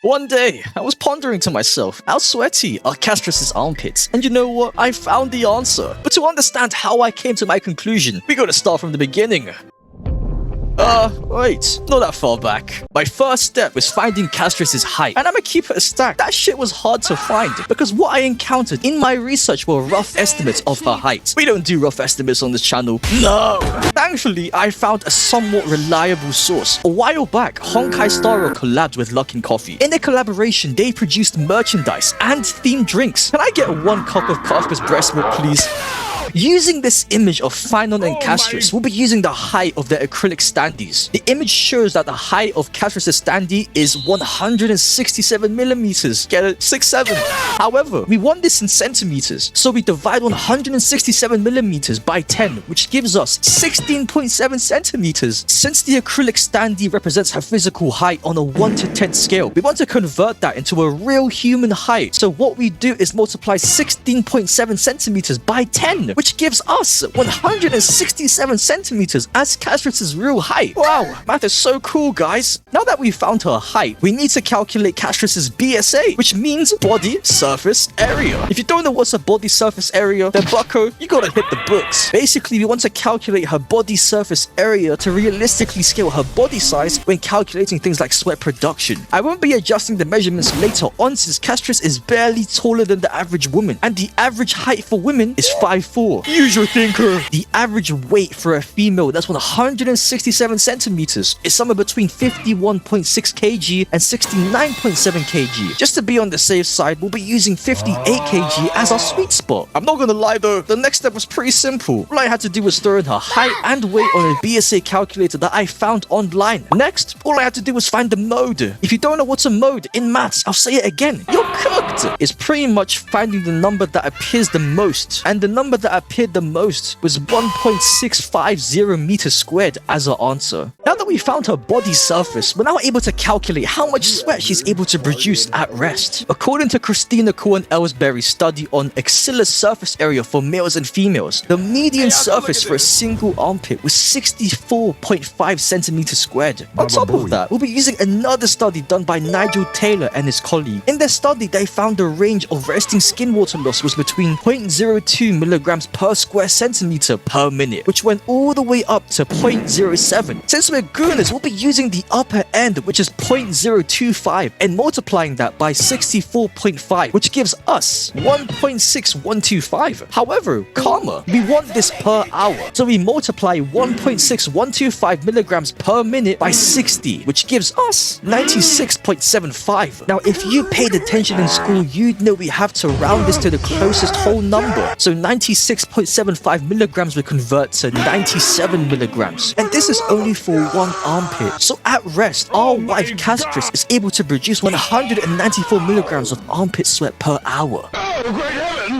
One day, I was pondering to myself, how sweaty are Castorice's armpits? And you know what? I found the answer. But to understand how I came to my conclusion, we gotta start from the beginning. Wait, not that far back. My first step was finding Castorice's height, and I'ma keep it a stack. That shit was hard to find, because what I encountered in my research were rough estimates of her height. We don't do rough estimates on this channel. No! Thankfully, I found a somewhat reliable source. A while back, Honkai collabed with Luckin Coffee. In their collaboration, they produced merchandise and themed drinks. Can I get 1 cup of Castorice's breast milk, please? Using this image of Finon and Castorice, we'll be using the height of their acrylic standees. The image shows that the height of Castorice's standee is 167 millimeters. Get it? 6'7". However, we want this in centimeters, so we divide 167 millimeters by 10, which gives us 16.7 centimeters. Since the acrylic standee represents her physical height on a 1 to 10 scale, we want to convert that into a real human height. So what we do is multiply 16.7 centimeters by 10, which gives us 167 centimeters as Castorice's real height. Wow, math is so cool, guys. Now that we've found her height, we need to calculate Castorice's BSA, which means body surface area. If you don't know what's a body surface area, then bucko, you gotta hit the books. Basically, we want to calculate her body surface area to realistically scale her body size when calculating things like sweat production. I won't be adjusting the measurements later on since Castorice is barely taller than the average woman, and the average height for women is 5'4". Use your thinker. The average weight for a female that's 167 centimeters is somewhere between 51.6 kg and 69.7 kg. Just to be on the safe side, we'll be using 58 kg as our sweet spot. I'm not gonna lie though, the next step was pretty simple. All I had to do was throw in her height and weight on a BSA calculator that I found online. Next, all I had to do was find the mode. If you don't know what's a mode in maths, I'll say it again. You're cooked. It's pretty much finding the number that appears the most, and the number that appeared the most was 1.650 meters squared as our answer. Now that we found her body surface, we're now able to calculate how much sweat she's able to produce at rest. According to Christina Cohen-Ellsbury's study on axilla surface area for males and females, the median surface for a single armpit was 64.5 centimeters squared. On top of that, we'll be using another study done by Nigel Taylor and his colleague. In their study, they found the range of resting skin water loss was between 0.02 milligrams per square centimeter per minute, which went all the way up to 0.07. Since we're gooners, we'll be using the upper end, which is 0.025, and multiplying that by 64.5, which gives us 1.6125. However, comma, we want this per hour, so we multiply 1.6125 milligrams per minute by 60, which gives us 96.75. Now, if you paid attention in school, you'd know we have to round this to the closest whole number, so 96.75 milligrams will convert to 97 milligrams. And this is only for one armpit. So at rest, our wife Castorice is able to produce 194 milligrams of armpit sweat per hour.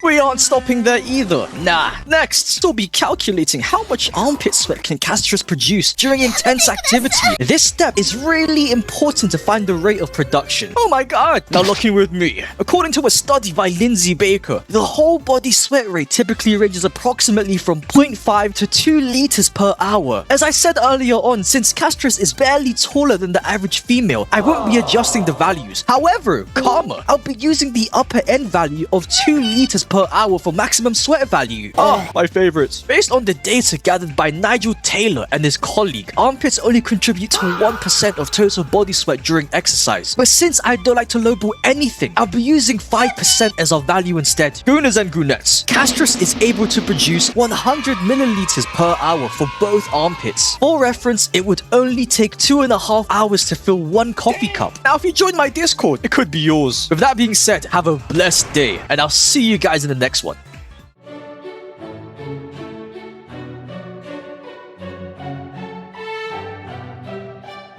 We aren't stopping there either. Nah. Next, we'll be calculating how much armpit sweat can Castorice produce during intense activity. This step is really important to find the rate of production. Oh my god! Now look in with me. According to a study by Lindsay Baker, the whole body sweat rate typically ranges approximately from 0.5 to 2 liters per hour. As I said earlier on, since Castorice is barely taller than the average female, I won't be adjusting the values. However, comma, I'll be using the upper end value of 2 liters per hour for maximum sweat value. My favorites. Based on the data gathered by Nigel Taylor and his colleague, armpits only contribute to 1% of total body sweat during exercise. But since I don't like to lowball anything, I'll be using 5% as our value instead. Gooners and goonettes, Castorice is able to produce 100 milliliters per hour for both armpits. For reference, it would only take 2.5 hours to fill 1 coffee cup. Now, if you join my Discord, it could be yours. With that being said, have a blessed day, and I'll see you guys in the next one.